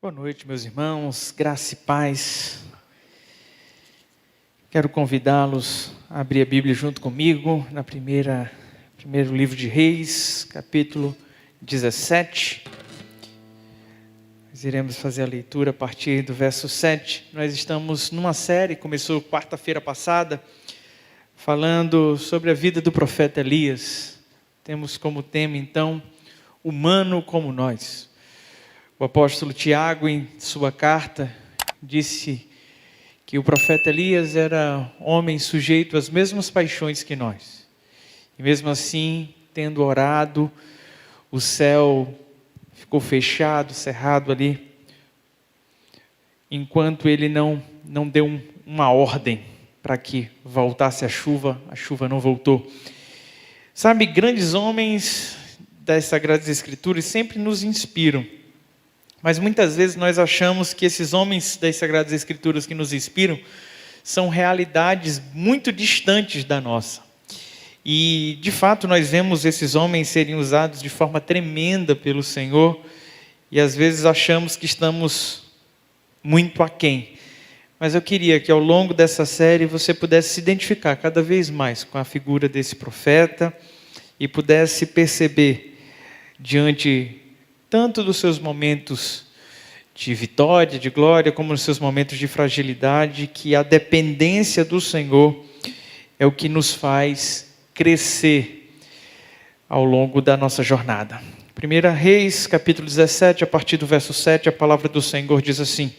Boa noite, meus irmãos, graça e paz. Quero convidá-los a abrir a Bíblia junto comigo na primeiro livro de Reis, capítulo 17. Nós iremos fazer a leitura a partir do verso 7. Nós estamos numa série, começou quarta-feira passada, falando sobre a vida do profeta Elias. Temos como tema, então, humano como nós. O apóstolo Tiago, em sua carta, disse que o profeta Elias era homem sujeito às mesmas paixões que nós. E mesmo assim, tendo orado, o céu ficou fechado, cerrado ali, enquanto ele não deu uma ordem para que voltasse a chuva não voltou. Sabe, grandes homens das Sagradas Escrituras sempre nos inspiram. Mas muitas vezes nós achamos que esses homens das Sagradas Escrituras que nos inspiram são realidades muito distantes da nossa. E, de fato, nós vemos esses homens serem usados de forma tremenda pelo Senhor e, às vezes, achamos que estamos muito aquém. Mas eu queria que, ao longo dessa série, você pudesse se identificar cada vez mais com a figura desse profeta e pudesse perceber, diante tanto dos seus momentos de vitória, de glória, como nos seus momentos de fragilidade, que a dependência do Senhor é o que nos faz crescer ao longo da nossa jornada. 1 Reis, capítulo 17, a partir do verso 7, a palavra do Senhor diz assim: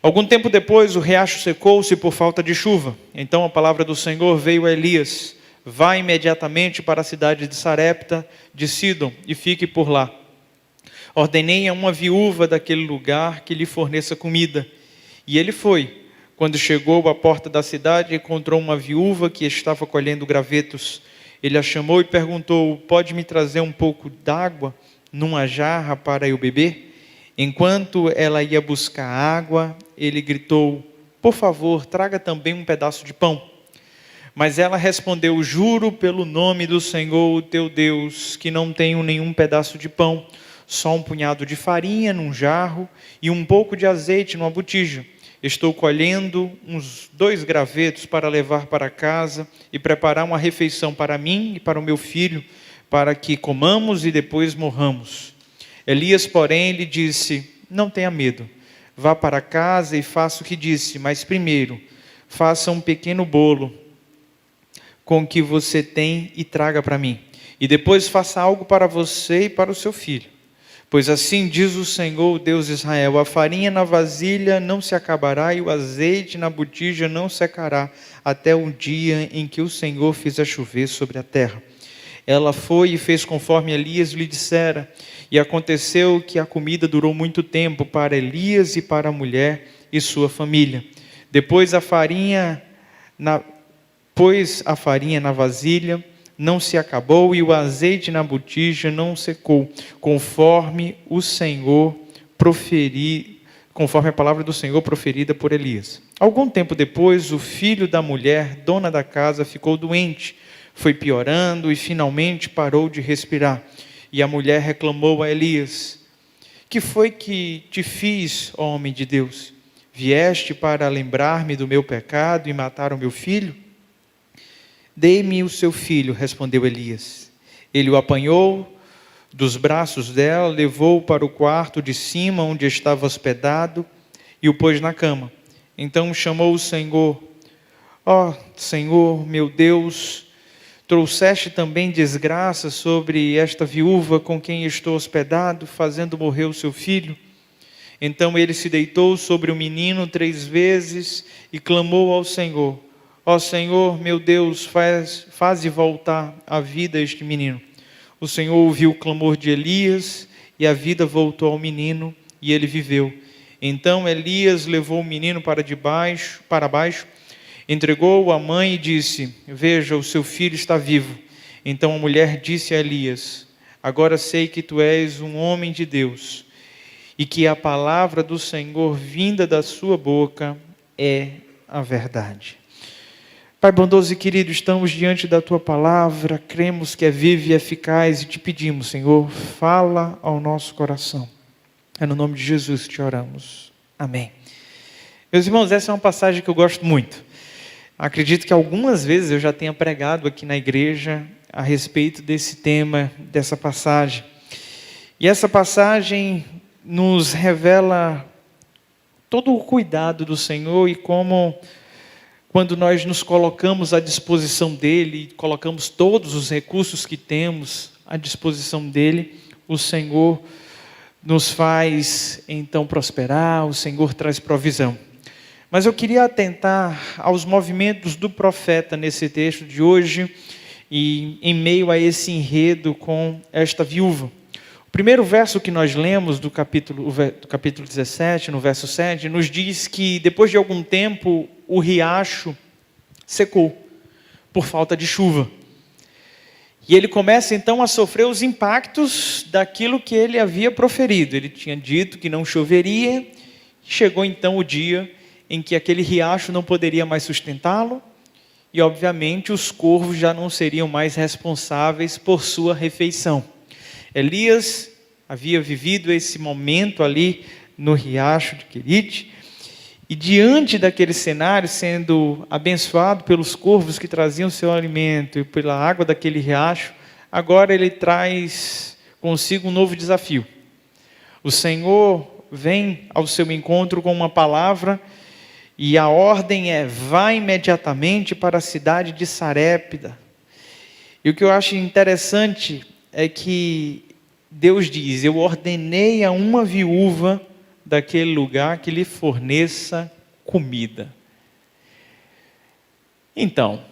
Algum tempo depois o riacho secou-se por falta de chuva. Então a palavra do Senhor veio a Elias: Vá imediatamente para a cidade de Sarepta de Sidom e fique por lá. Ordenei a uma viúva daquele lugar que lhe forneça comida. E ele foi. Quando chegou à porta da cidade, encontrou uma viúva que estava colhendo gravetos. Ele a chamou e perguntou: Pode me trazer um pouco d'água numa jarra para eu beber? Enquanto ela ia buscar água, ele gritou: Por favor, traga também um pedaço de pão. Mas ela respondeu: Juro pelo nome do Senhor, o teu Deus, que não tenho nenhum pedaço de pão, só um punhado de farinha num jarro e um pouco de azeite numa botija. Estou colhendo uns 2 gravetos para levar para casa e preparar uma refeição para mim e para o meu filho, para que comamos e depois morramos. Elias, porém, lhe disse: Não tenha medo, vá para casa e faça o que disse, mas primeiro faça um pequeno bolo com o que você tem e traga para mim. E depois faça algo para você e para o seu filho. Pois assim diz o Senhor, Deus de Israel: a farinha na vasilha não se acabará e o azeite na botija não secará, até o dia em que o Senhor fizer chover sobre a terra. Ela foi e fez conforme Elias lhe dissera, e aconteceu que a comida durou muito tempo para Elias e para a mulher e sua família. Depois pôs a farinha na vasilha, não se acabou, e o azeite na botija não secou, conforme a palavra do Senhor proferida por Elias. Algum tempo depois, o filho da mulher, dona da casa, ficou doente, foi piorando e finalmente parou de respirar. E a mulher reclamou a Elias: Que foi que te fiz, ó homem de Deus? Vieste para lembrar-me do meu pecado e matar o meu filho? Dê-me o seu filho, respondeu Elias. Ele o apanhou dos braços dela, levou-o para o quarto de cima, onde estava hospedado, e o pôs na cama. Então chamou o Senhor: Ó Senhor, meu Deus, trouxeste também desgraça sobre esta viúva com quem estou hospedado, fazendo morrer o seu filho? Então ele se deitou sobre o menino 3 vezes e clamou ao Senhor: Ó Senhor, meu Deus, faze voltar à vida este menino. O Senhor ouviu o clamor de Elias, e a vida voltou ao menino, e ele viveu. Então Elias levou o menino para baixo, entregou-o à mãe e disse: Veja, o seu filho está vivo. Então a mulher disse a Elias: Agora sei que tu és um homem de Deus, e que a palavra do Senhor vinda da sua boca é a verdade. Pai bondoso e querido, estamos diante da Tua palavra, cremos que é viva e eficaz e te pedimos, Senhor, fala ao nosso coração. É no nome de Jesus que te oramos. Amém. Meus irmãos, essa é uma passagem que eu gosto muito. Acredito que algumas vezes eu já tenha pregado aqui na igreja a respeito desse tema, dessa passagem. E essa passagem nos revela todo o cuidado do Senhor e como, quando nós nos colocamos à disposição dEle, colocamos todos os recursos que temos à disposição dEle, o Senhor nos faz então prosperar, o Senhor traz provisão. Mas eu queria atentar aos movimentos do profeta nesse texto de hoje e em meio a esse enredo com esta viúva. O primeiro verso que nós lemos do capítulo 17, no verso 7, nos diz que depois de algum tempo o riacho secou por falta de chuva. E ele começa então a sofrer os impactos daquilo que ele havia proferido. Ele tinha dito que não choveria, chegou então o dia em que aquele riacho não poderia mais sustentá-lo, e obviamente os corvos já não seriam mais responsáveis por sua refeição. Elias havia vivido esse momento ali no riacho de Querite, e diante daquele cenário, sendo abençoado pelos corvos que traziam seu alimento e pela água daquele riacho, agora ele traz consigo um novo desafio. O Senhor vem ao seu encontro com uma palavra, e a ordem é: vá imediatamente para a cidade de Sarepta. E o que eu acho interessante é que Deus diz: eu ordenei a uma viúva daquele lugar que lhe forneça comida. Então,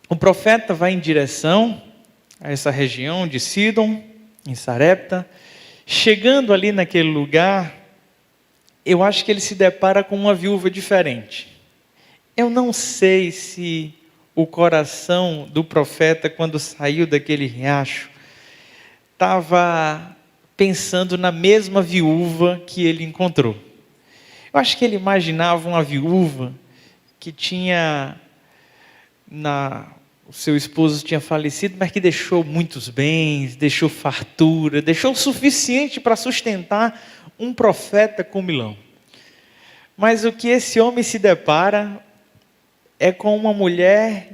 o profeta vai em direção a essa região de Sidom, em Sarepta. Chegando ali naquele lugar, eu acho que ele se depara com uma viúva diferente. Eu não sei se o coração do profeta, quando saiu daquele riacho, estava pensando na mesma viúva que ele encontrou. Eu acho que ele imaginava uma viúva que o seu esposo tinha falecido, mas que deixou muitos bens, deixou fartura, deixou o suficiente para sustentar um profeta comilão. Mas o que esse homem se depara é com uma mulher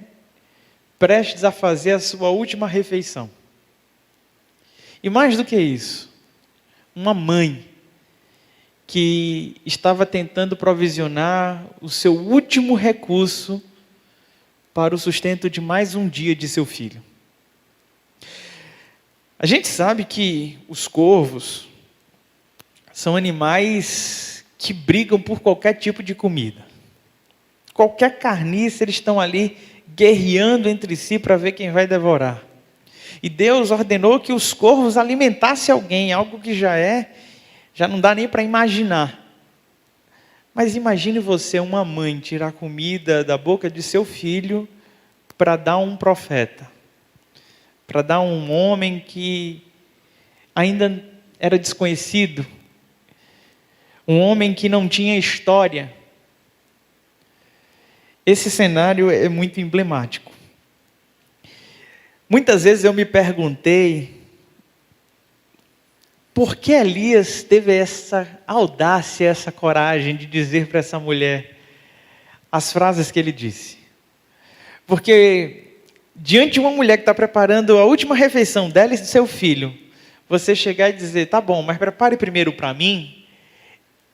prestes a fazer a sua última refeição. E mais do que isso, uma mãe que estava tentando provisionar o seu último recurso para o sustento de mais um dia de seu filho. A gente sabe que os corvos são animais que brigam por qualquer tipo de comida. Qualquer carniça, eles estão ali guerreando entre si para ver quem vai devorar. E Deus ordenou que os corvos alimentassem alguém, algo que já não dá nem para imaginar. Mas imagine você, uma mãe, tirar comida da boca de seu filho para dar a um profeta, para dar a um homem que ainda era desconhecido, um homem que não tinha história. Esse cenário é muito emblemático. Muitas vezes eu me perguntei por que Elias teve essa audácia, essa coragem de dizer para essa mulher as frases que ele disse. Porque diante de uma mulher que está preparando a última refeição dela e do seu filho, você chegar e dizer: tá bom, mas prepare primeiro para mim,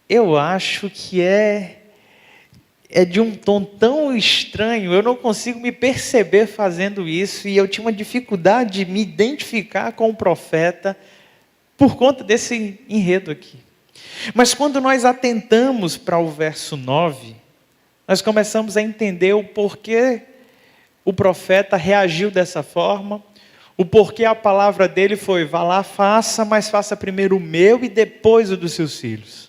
eu acho que é de um tom tão estranho, eu não consigo me perceber fazendo isso, e eu tinha uma dificuldade de me identificar com o profeta por conta desse enredo aqui. Mas quando nós atentamos para o verso 9, nós começamos a entender o porquê o profeta reagiu dessa forma, o porquê a palavra dele foi: vá lá, faça, mas faça primeiro o meu e depois o dos seus filhos.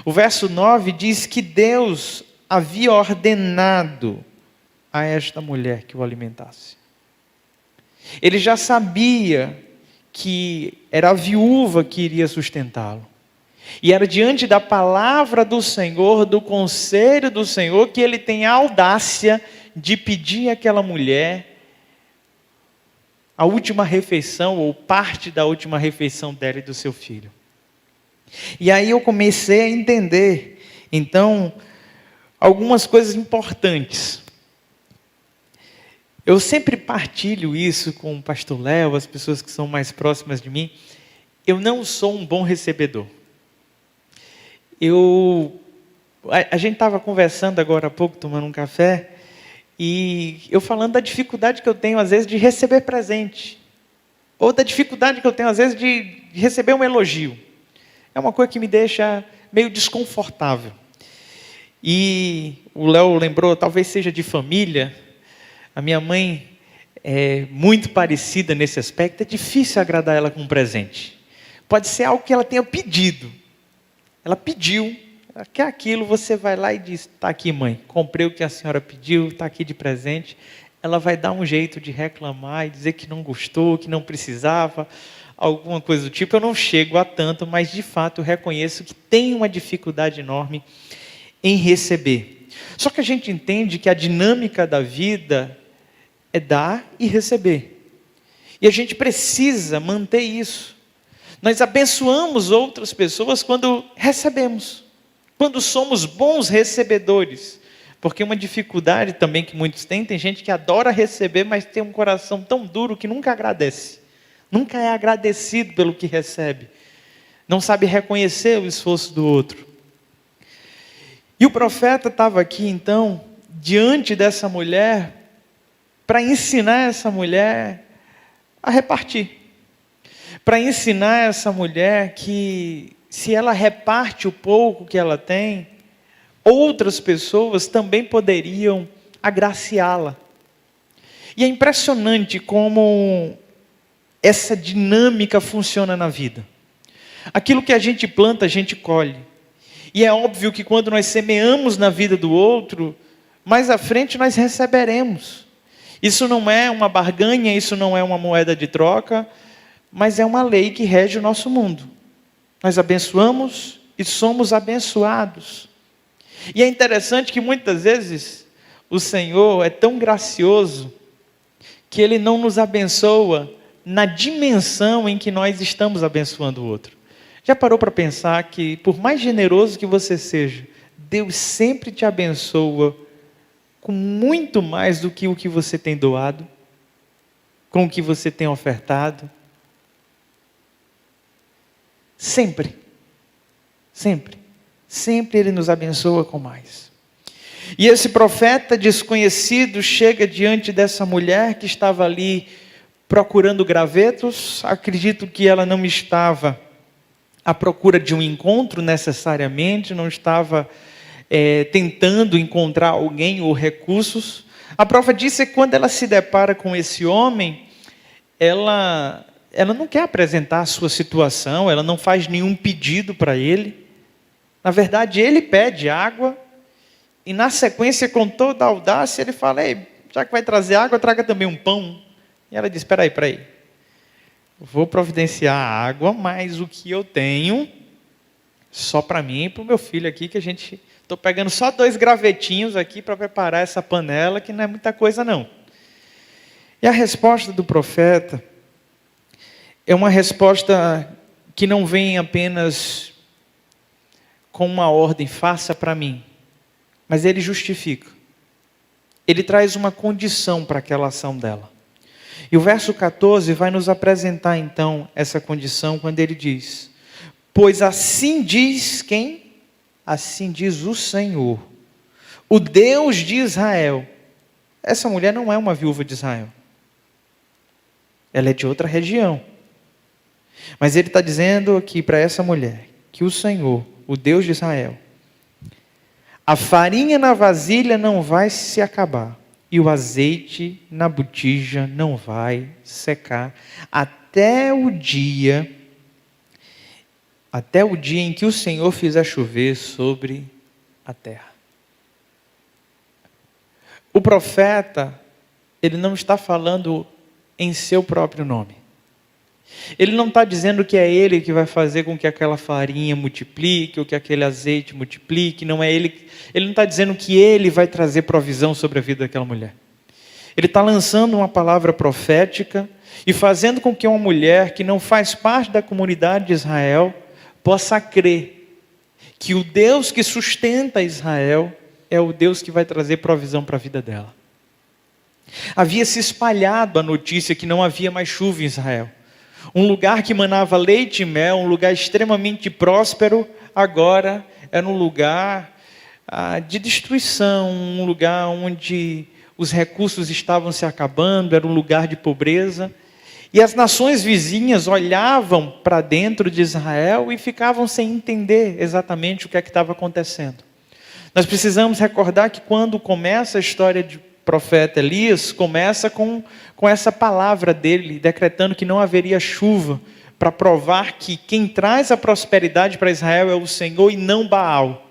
O verso 9 diz que Deus havia ordenado a esta mulher que o alimentasse. Ele já sabia que era a viúva que iria sustentá-lo. E era diante da palavra do Senhor, do conselho do Senhor, que ele tem a audácia de pedir àquela mulher a última refeição, ou parte da última refeição dela e do seu filho. E aí eu comecei a entender, então, algumas coisas importantes. Eu sempre partilho isso com o pastor Léo, as pessoas que são mais próximas de mim. Eu não sou um bom recebedor. A gente estava conversando agora há pouco, tomando um café, e eu falando da dificuldade que eu tenho, às vezes, de receber presente. Ou da dificuldade que eu tenho, às vezes, de receber um elogio. É uma coisa que me deixa meio desconfortável. E o Léo lembrou, talvez seja de família. A minha mãe é muito parecida nesse aspecto. É difícil agradar ela com um presente. Pode ser algo que ela tenha pedido. Ela pediu, ela quer aquilo, você vai lá e diz: está aqui, mãe, comprei o que a senhora pediu, está aqui de presente. Ela vai dar um jeito de reclamar e dizer que não gostou, que não precisava, alguma coisa do tipo. Eu não chego a tanto, mas de fato eu reconheço que tem uma dificuldade enorme em receber. Só que a gente entende que a dinâmica da vida é dar e receber. E a gente precisa manter isso. Nós abençoamos outras pessoas quando recebemos, quando somos bons recebedores. Porque uma dificuldade também que muitos têm, tem gente que adora receber, mas tem um coração tão duro que nunca agradece. Nunca é agradecido pelo que recebe. Não sabe reconhecer o esforço do outro. E o profeta estava aqui, então, diante dessa mulher, para ensinar essa mulher a repartir. Para ensinar essa mulher que, se ela reparte o pouco que ela tem, outras pessoas também poderiam agraciá-la. E é impressionante como essa dinâmica funciona na vida. Aquilo que a gente planta, a gente colhe. E é óbvio que quando nós semeamos na vida do outro, mais à frente nós receberemos. Isso não é uma barganha, isso não é uma moeda de troca, mas é uma lei que rege o nosso mundo. Nós abençoamos e somos abençoados. E é interessante que muitas vezes o Senhor é tão gracioso que Ele não nos abençoa na dimensão em que nós estamos abençoando o outro. Já parou para pensar que, por mais generoso que você seja, Deus sempre te abençoa com muito mais do que o que você tem doado, com o que você tem ofertado? Sempre. Sempre. Sempre Ele nos abençoa com mais. E esse profeta desconhecido chega diante dessa mulher que estava ali procurando gravetos. Acredito que ela não estava à procura de um encontro necessariamente, não estava tentando encontrar alguém ou recursos. A prova disso é que quando ela se depara com esse homem, ela não quer apresentar a sua situação, ela não faz nenhum pedido para ele. Na verdade, ele pede água, e na sequência, com toda a audácia, ele fala: ei, já que vai trazer água, traga também um pão. E ela diz: espera aí. Vou providenciar a água, mas o que eu tenho, só para mim e para o meu filho aqui, que estou pegando só 2 gravetinhos aqui para preparar essa panela, que não é muita coisa não. E a resposta do profeta é uma resposta que não vem apenas com uma ordem: faça para mim. Mas ele justifica. Ele traz uma condição para aquela ação dela. E o verso 14 vai nos apresentar então essa condição quando ele diz: pois assim diz quem? Assim diz o Senhor, o Deus de Israel. Essa mulher não é uma viúva de Israel. Ela é de outra região. Mas ele está dizendo aqui para essa mulher que o Senhor, o Deus de Israel, a farinha na vasilha não vai se acabar, e o azeite na botija não vai secar, até o dia em que o Senhor fizer chover sobre a terra. O profeta, ele não está falando em seu próprio nome. Ele não está dizendo que é ele que vai fazer com que aquela farinha multiplique, ou que aquele azeite multiplique. Não é ele. Ele não está dizendo que ele vai trazer provisão sobre a vida daquela mulher. Ele está lançando uma palavra profética e fazendo com que uma mulher que não faz parte da comunidade de Israel possa crer que o Deus que sustenta Israel é o Deus que vai trazer provisão para a vida dela. Havia se espalhado a notícia que não havia mais chuva em Israel. Um lugar que manava leite e mel, um lugar extremamente próspero, agora era um lugar de destruição, um lugar onde os recursos estavam se acabando, era um lugar de pobreza. E as nações vizinhas olhavam para dentro de Israel e ficavam sem entender exatamente o que é que estava acontecendo. Nós precisamos recordar que quando começa a história de profeta Elias, começa com essa palavra dele, decretando que não haveria chuva, para provar que quem traz a prosperidade para Israel é o Senhor e não Baal.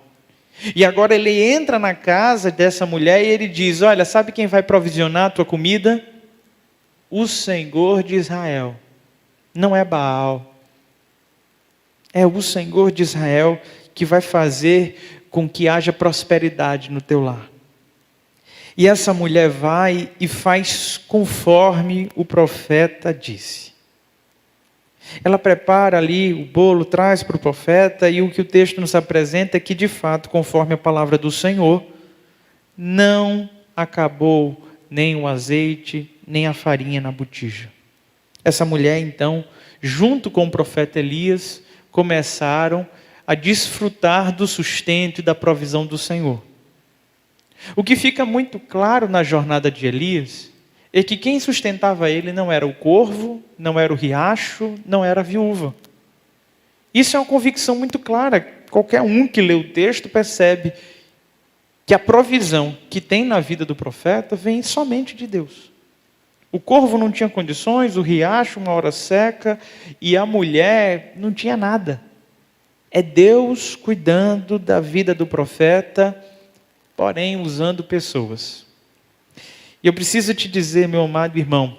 E agora ele entra na casa dessa mulher e ele diz: olha, sabe quem vai provisionar a tua comida? O Senhor de Israel. Não é Baal. É o Senhor de Israel que vai fazer com que haja prosperidade no teu lar. E essa mulher vai e faz conforme o profeta disse. Ela prepara ali o bolo, traz para o profeta, e o que o texto nos apresenta é que, de fato, conforme a palavra do Senhor, não acabou nem o azeite, nem a farinha na botija. Essa mulher, então, junto com o profeta Elias, começaram a desfrutar do sustento e da provisão do Senhor. O que fica muito claro na jornada de Elias é que quem sustentava ele não era o corvo, não era o riacho, não era a viúva. Isso é uma convicção muito clara. Qualquer um que lê o texto percebe que a provisão que tem na vida do profeta vem somente de Deus. O corvo não tinha condições, o riacho uma hora seca, e a mulher não tinha nada. É Deus cuidando da vida do profeta, porém usando pessoas. E eu preciso te dizer, meu amado irmão,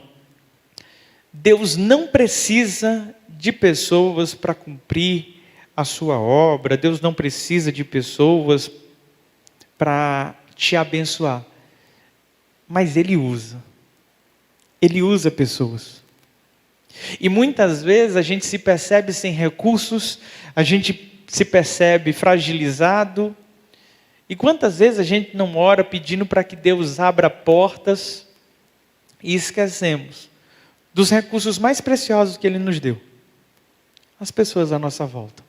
Deus não precisa de pessoas para cumprir a sua obra, Deus não precisa de pessoas para te abençoar, mas Ele usa pessoas. E muitas vezes a gente se percebe sem recursos, a gente se percebe fragilizado. E quantas vezes a gente não ora pedindo para que Deus abra portas e esquecemos dos recursos mais preciosos que Ele nos deu? As pessoas à nossa volta.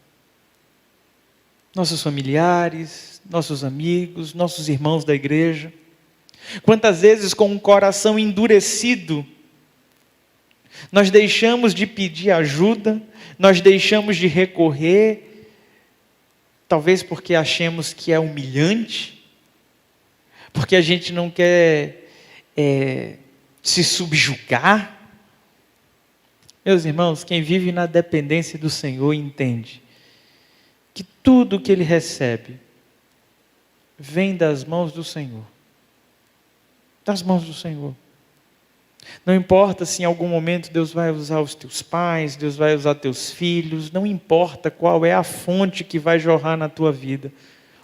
Nossos familiares, nossos amigos, nossos irmãos da igreja. Quantas vezes com um coração endurecido, nós deixamos de pedir ajuda, nós deixamos de recorrer, talvez porque achemos que é humilhante, porque a gente não quer se subjugar. Meus irmãos, quem vive na dependência do Senhor entende que tudo que ele recebe vem das mãos do Senhor. Das mãos do Senhor. Não importa se em algum momento Deus vai usar os teus pais, Deus vai usar teus filhos, não importa qual é a fonte que vai jorrar na tua vida.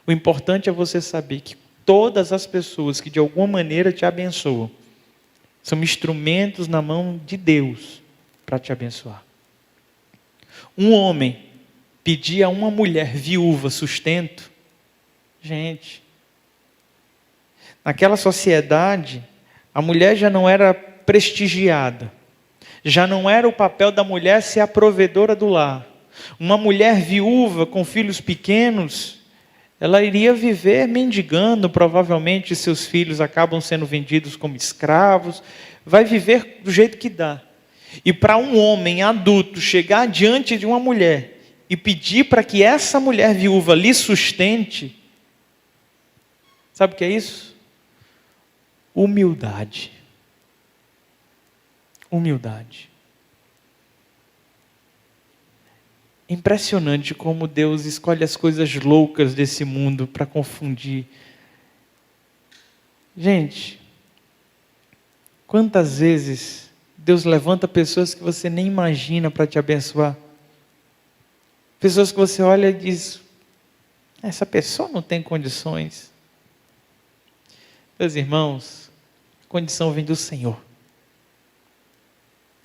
O importante é você saber que todas as pessoas que de alguma maneira te abençoam, são instrumentos na mão de Deus para te abençoar. Um homem pedir a uma mulher viúva sustento, gente, naquela sociedade, a mulher já não era prestigiada, já não era o papel da mulher ser a provedora do lar. Uma mulher viúva com filhos pequenos, ela iria viver mendigando, provavelmente seus filhos acabam sendo vendidos como escravos, vai viver do jeito que dá. E para um homem adulto chegar diante de uma mulher e pedir para que essa mulher viúva lhe sustente, sabe o que é isso? Humildade. Humildade. Impressionante como Deus escolhe as coisas loucas desse mundo para confundir. Gente, quantas vezes Deus levanta pessoas que você nem imagina para te abençoar? Pessoas que você olha e diz: essa pessoa não tem condições. Meus irmãos, a condição vem do Senhor.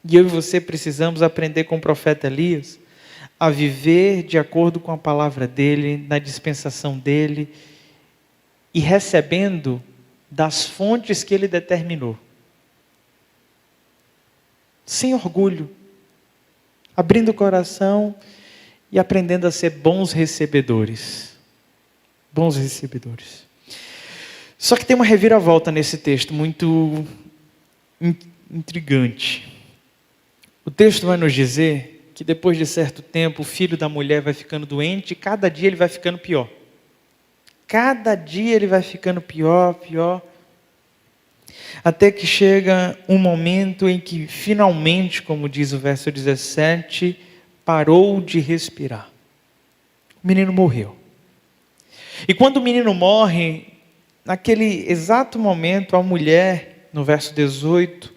E eu e você precisamos aprender com o profeta Elias a viver de acordo com a palavra dele, na dispensação dele, e recebendo das fontes que ele determinou. Sem orgulho, abrindo o coração e aprendendo a ser bons recebedores. Bons recebedores. Só que tem uma reviravolta nesse texto, muito intrigante. O texto vai nos dizer que depois de certo tempo, o filho da mulher vai ficando doente e cada dia ele vai ficando pior. Cada dia ele vai ficando pior, pior. Até que chega um momento em que finalmente, como diz o verso 17, parou de respirar. O menino morreu. E quando o menino morre, naquele exato momento, a mulher, no verso 18,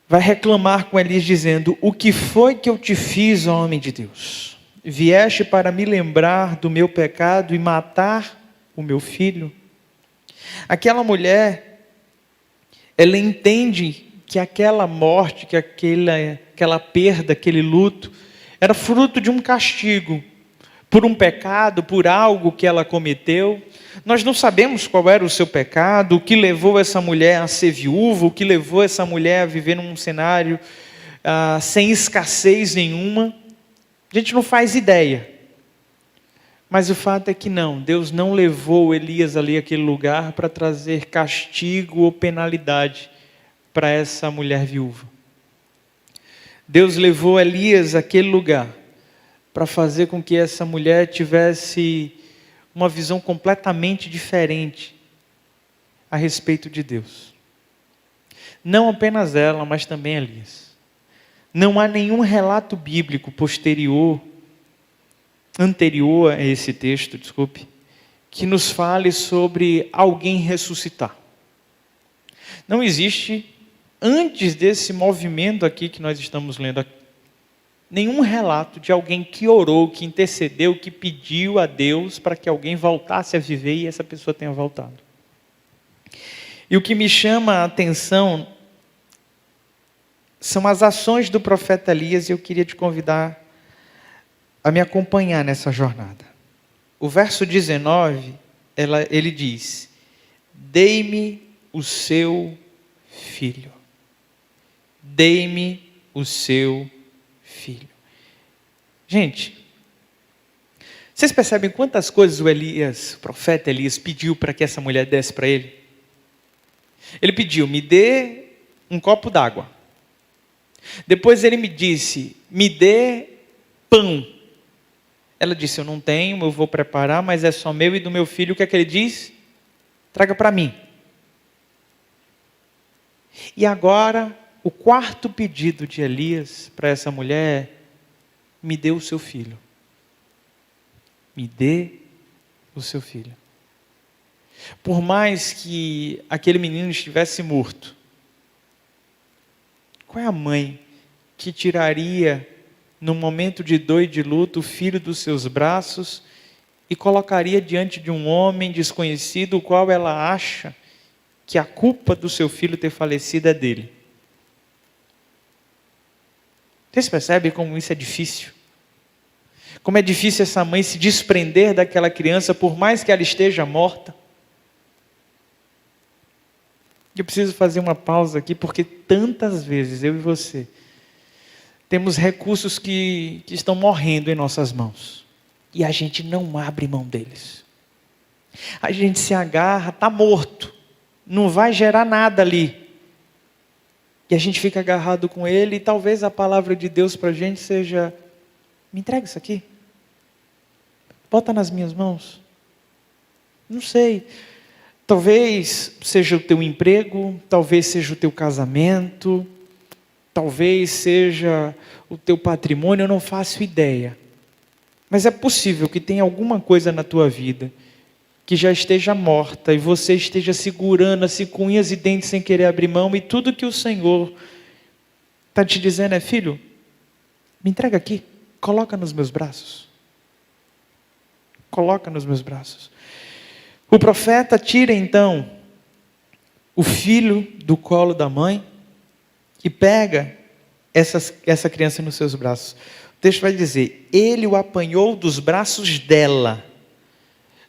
vai reclamar com Elias dizendo: o que foi que eu te fiz, ó homem de Deus? Vieste para me lembrar do meu pecado e matar o meu filho? Aquela mulher, ela entende que aquela morte, que aquela perda, aquele luto, era fruto de um castigo, por um pecado, por algo que ela cometeu. Nós não sabemos qual era o seu pecado, o que levou essa mulher a ser viúva, o que levou essa mulher a viver num cenário sem escassez nenhuma. A gente não faz ideia. Mas o fato é que não, Deus não levou Elias ali àquele lugar para trazer castigo ou penalidade para essa mulher viúva. Deus levou Elias àquele lugar para fazer com que essa mulher tivesse uma visão completamente diferente a respeito de Deus. Não apenas ela, mas também Elias. Não há nenhum relato bíblico anterior a esse texto, que nos fale sobre alguém ressuscitar. Não existe, antes desse movimento aqui que nós estamos lendo aqui, nenhum relato de alguém que orou, que intercedeu, que pediu a Deus para que alguém voltasse a viver e essa pessoa tenha voltado. E o que me chama a atenção são as ações do profeta Elias, e eu queria te convidar a me acompanhar nessa jornada. O verso 19, ele diz: dei-me o seu filho. Dei-me o seu filho. Gente, vocês percebem quantas coisas o profeta Elias pediu para que essa mulher desse para ele? Ele pediu: me dê um copo d'água. Depois ele me disse: me dê pão. Ela disse: eu não tenho, eu vou preparar, mas é só meu e do meu filho. O que é que ele diz? Traga para mim. E agora, o quarto pedido de Elias para essa mulher é: me dê o seu filho. Me dê o seu filho. Por mais que aquele menino estivesse morto, qual é a mãe que tiraria, num momento de dor e de luto, o filho dos seus braços e colocaria diante de um homem desconhecido, o qual ela acha que a culpa do seu filho ter falecido é dele? Vocês percebem como isso é difícil? Como é difícil essa mãe se desprender daquela criança, por mais que ela esteja morta. Eu preciso fazer uma pausa aqui, porque tantas vezes eu e você temos recursos que estão morrendo em nossas mãos, e a gente não abre mão deles. A gente se agarra, está morto, não vai gerar nada ali, e a gente fica agarrado com ele, e talvez a palavra de Deus para a gente seja: me entrega isso aqui, bota nas minhas mãos. Não sei, talvez seja o teu emprego, talvez seja o teu casamento, talvez seja o teu patrimônio, eu não faço ideia. Mas é possível que tenha alguma coisa na tua vida que já esteja morta e você esteja segurando-se com unhas e dentes sem querer abrir mão, e tudo que o Senhor está te dizendo é: filho, me entrega aqui, coloca nos meus braços. Coloca nos meus braços. O profeta tira então o filho do colo da mãe e pega essa criança nos seus braços. texto vai dizer: ele o apanhou dos braços dela,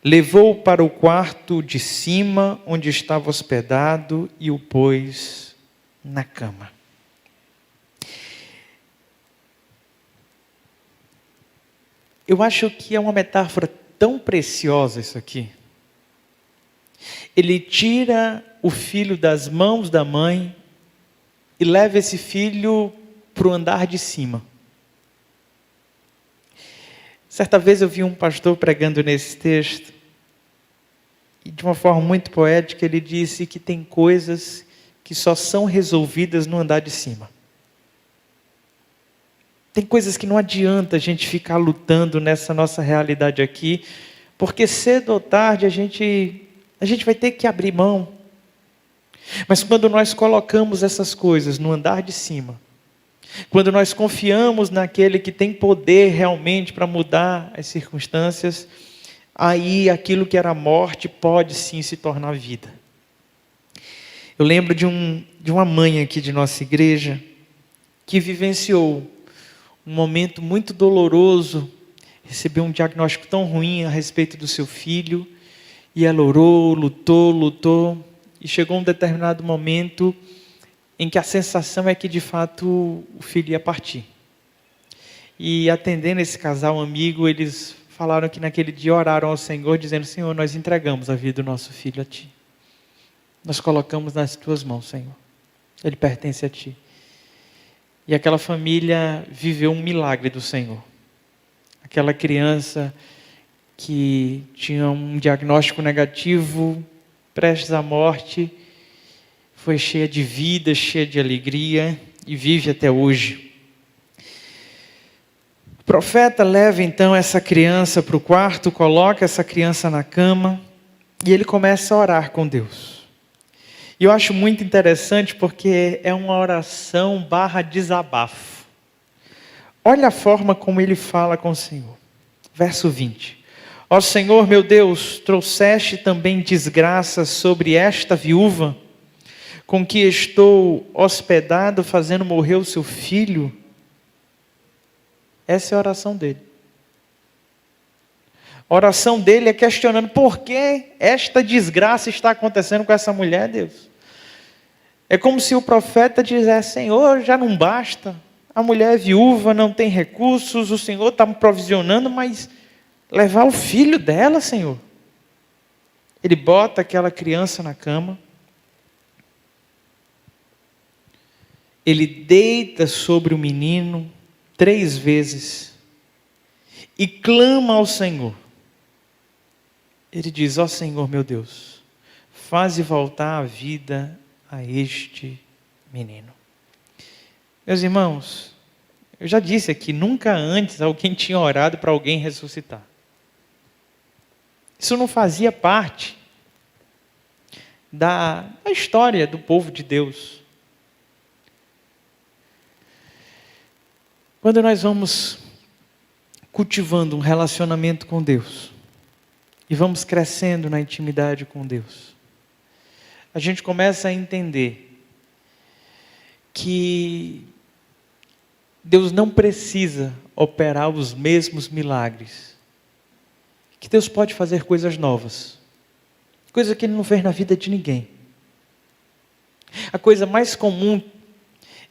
levou-o para o quarto de cima, onde estava hospedado, e o pôs na cama. Eu acho que é uma metáfora tão preciosa isso aqui. Ele tira o filho das mãos da mãe e leva esse filho para o andar de cima. Certa vez eu vi um pastor pregando nesse texto, e de uma forma muito poética ele disse que tem coisas que só são resolvidas no andar de cima. Tem coisas que não adianta a gente ficar lutando nessa nossa realidade aqui, porque cedo ou tarde a gente vai ter que abrir mão. Mas quando nós colocamos essas coisas no andar de cima, quando nós confiamos naquele que tem poder realmente para mudar as circunstâncias, aí aquilo que era morte pode sim se tornar vida. Eu lembro de uma mãe aqui de nossa igreja que vivenciou um momento muito doloroso, recebeu um diagnóstico tão ruim a respeito do seu filho, e ela orou, lutou, e chegou um determinado momento em que a sensação é que de fato o filho ia partir. E atendendo esse casal amigo, eles falaram que naquele dia oraram ao Senhor, dizendo: Senhor, nós entregamos a vida do nosso filho a Ti. Nós colocamos nas Tuas mãos, Senhor. Ele pertence a Ti. E aquela família viveu um milagre do Senhor. Aquela criança que tinha um diagnóstico negativo, prestes à morte, foi cheia de vida, cheia de alegria e vive até hoje. O profeta leva então essa criança para o quarto, coloca essa criança na cama e ele começa a orar com Deus. E eu acho muito interessante porque é uma oração / desabafo. Olha a forma como ele fala com o Senhor. Verso 20. Ó Senhor meu Deus, trouxeste também desgraça sobre esta viúva, com que estou hospedado, fazendo morrer o seu filho. Essa é a oração dele. A oração dele é questionando: por que esta desgraça está acontecendo com essa mulher, Deus? É como se o profeta dissesse: Senhor, já não basta, a mulher é viúva, não tem recursos, o Senhor está me provisionando, mas levar o filho dela, Senhor. Ele bota aquela criança na cama, ele deita sobre o menino 3 vezes e clama ao Senhor. Ele diz: ó Senhor meu Deus, faze voltar a vida a este menino. Meus irmãos, eu já disse aqui, nunca antes alguém tinha orado para alguém ressuscitar. Isso não fazia parte da história do povo de Deus. Quando nós vamos cultivando um relacionamento com Deus e vamos crescendo na intimidade com Deus, a gente começa a entender que Deus não precisa operar os mesmos milagres, que Deus pode fazer coisas novas, coisa que Ele não fez na vida de ninguém. A coisa mais comum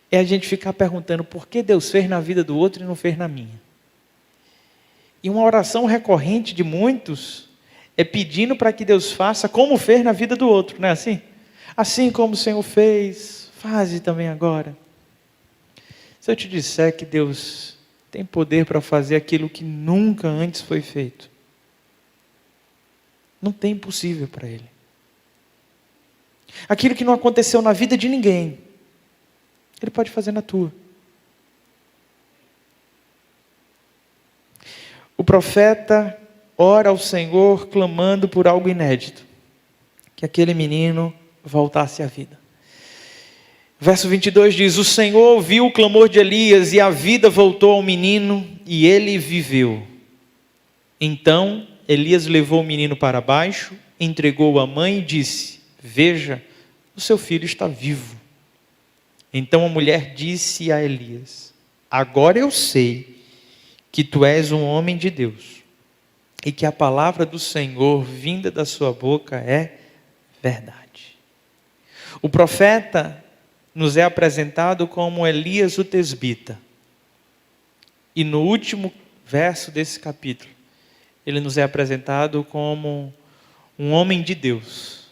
é a gente ficar perguntando por que Deus fez na vida do outro e não fez na minha. E uma oração recorrente de muitos é pedindo para que Deus faça como fez na vida do outro, não é assim? Assim como o Senhor fez, faze também agora. Se eu te disser que Deus tem poder para fazer aquilo que nunca antes foi feito, não tem impossível para Ele. Aquilo que não aconteceu na vida de ninguém, Ele pode fazer na tua. O profeta ora ao Senhor clamando por algo inédito, que aquele menino voltasse à vida. Verso 22 diz: o Senhor ouviu o clamor de Elias e a vida voltou ao menino e ele viveu. Então Elias levou o menino para baixo, entregou-o à mãe e disse: veja, o seu filho está vivo. Então a mulher disse a Elias: agora eu sei que tu és um homem de Deus e que a palavra do Senhor vinda da sua boca é verdade. O profeta nos é apresentado como Elias o tesbita. E no último verso desse capítulo, ele nos é apresentado como um homem de Deus,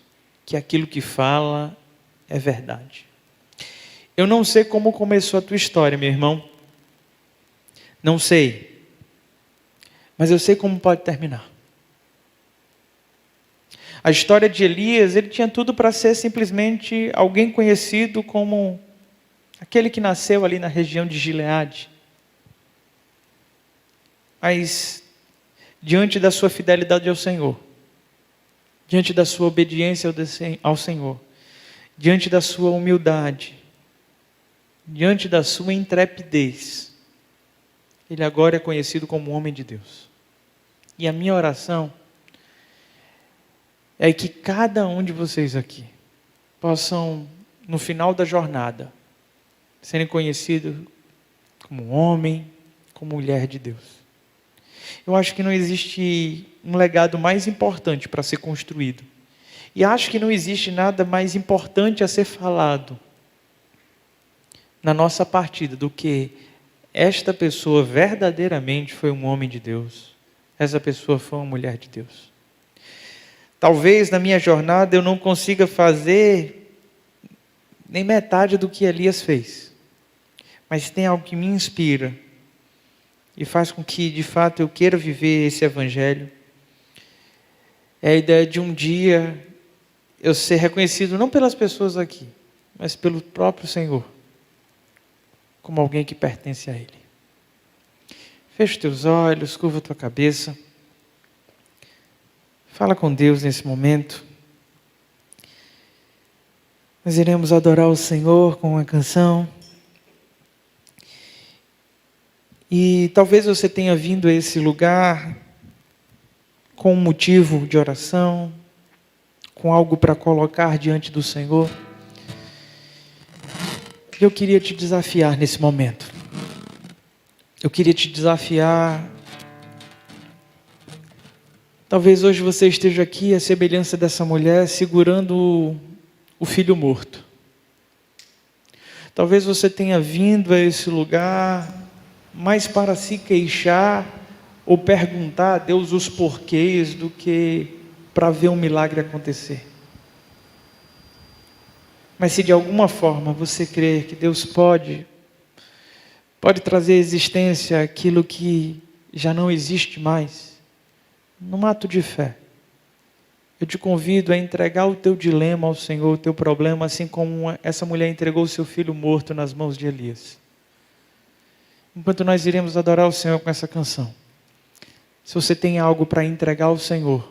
que aquilo que fala é verdade. Eu não sei como começou a tua história, meu irmão. Não sei. Mas eu sei como pode terminar. A história de Elias, ele tinha tudo para ser simplesmente alguém conhecido como aquele que nasceu ali na região de Gileade. Mas, diante da sua fidelidade ao Senhor, diante da sua obediência ao Senhor, diante da sua humildade, diante da sua intrepidez, ele agora é conhecido como homem de Deus. E a minha oração é que cada um de vocês aqui possam, no final da jornada, serem conhecidos como homem, como mulher de Deus. Eu acho que não existe um legado mais importante para ser construído. E acho que não existe nada mais importante a ser falado na nossa partida do que esta pessoa verdadeiramente foi um homem de Deus. Essa pessoa foi uma mulher de Deus. Talvez na minha jornada eu não consiga fazer nem metade do que Elias fez. Mas tem algo que me inspira e faz com que, de fato, eu queira viver esse evangelho. É a ideia de um dia eu ser reconhecido não pelas pessoas aqui, mas pelo próprio Senhor, como alguém que pertence a Ele. Fecha os teus olhos, curva a tua cabeça. Fala com Deus nesse momento. Nós iremos adorar o Senhor com uma canção. E talvez você tenha vindo a esse lugar com um motivo de oração, com algo para colocar diante do Senhor. Eu queria te desafiar nesse momento. Eu queria te desafiar. Talvez hoje você esteja aqui, a semelhança dessa mulher, segurando o filho morto. Talvez você tenha vindo a esse lugar mais para se queixar ou perguntar a Deus os porquês do que para ver um milagre acontecer. Mas se de alguma forma você crer que Deus pode trazer à existência aquilo que já não existe mais, num ato de fé, eu te convido a entregar o teu dilema ao Senhor, o teu problema, assim como essa mulher entregou o seu filho morto nas mãos de Elias. Enquanto nós iremos adorar o Senhor com essa canção, se você tem algo para entregar ao Senhor,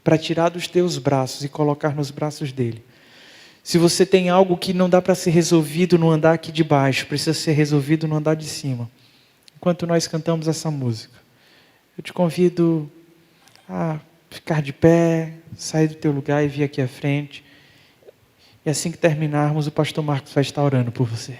para tirar dos teus braços e colocar nos braços dele, se você tem algo que não dá para ser resolvido no andar aqui de baixo, precisa ser resolvido no andar de cima, enquanto nós cantamos essa música, eu te convido a ficar de pé, sair do teu lugar e vir aqui à frente. E assim que terminarmos, o pastor Marcos vai estar orando por você.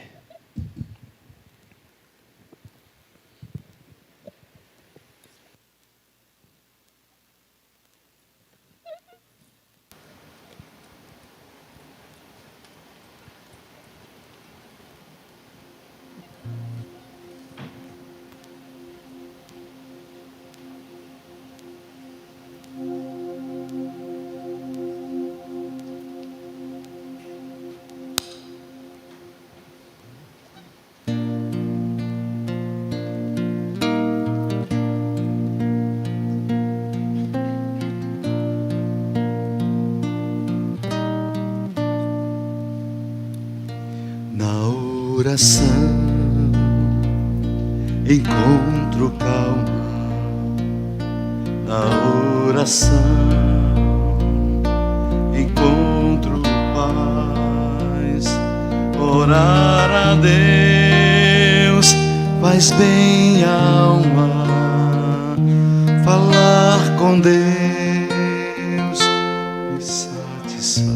Oração, encontro calma. Na oração, encontro paz. Orar a Deus faz bem à alma. Falar com Deus me satisfaz.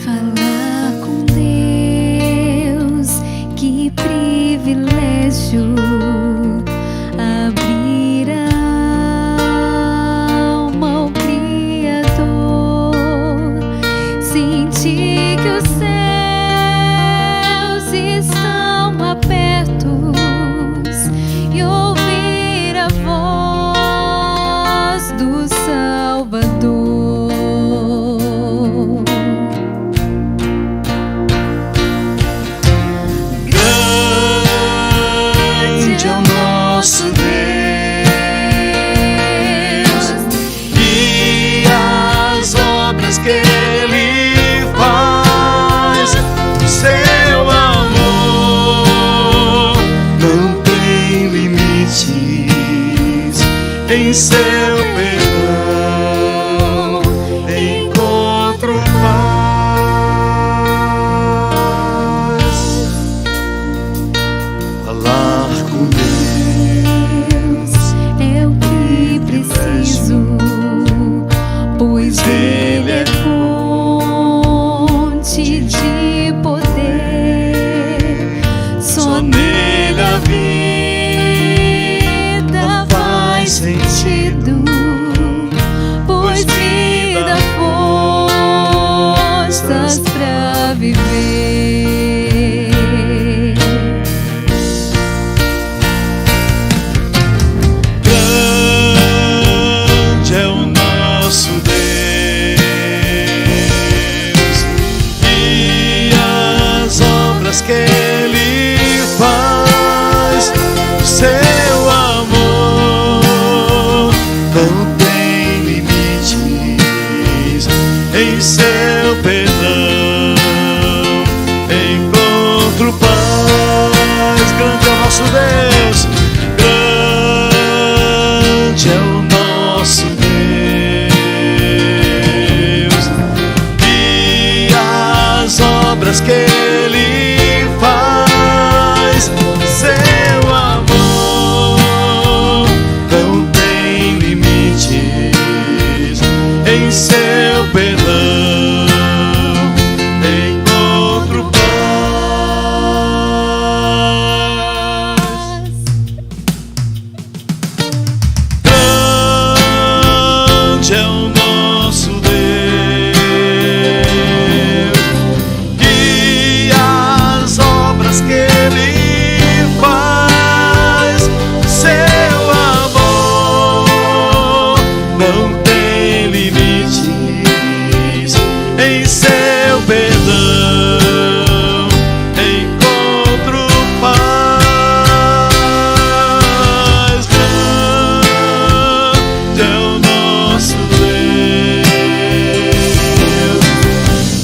Falar com Deus em seu perdão encontro paz. Falar com Deus é o que preciso, pois Ele é fonte de poder. Só nele a vida faz sentido, pois me dá forças pra viver. Grande é o nosso Deus e as obras que Ele faz. Seu amor não tem limites, em seu perdão encontro paz. Grande é o nosso Deus, grande é o nosso Deus e as obras que Ele faz. Seu amor não tem limites, em seu perdão encontro paz. Grande é o nosso Deus e as obras que Ele faz. Seu amor não tem limites, em seu perdão encontro paz. Grande é o nosso Deus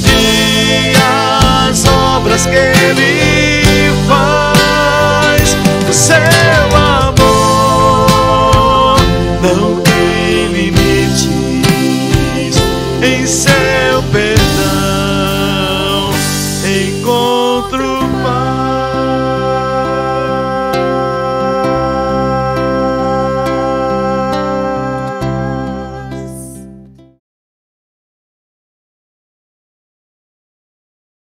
e as obras que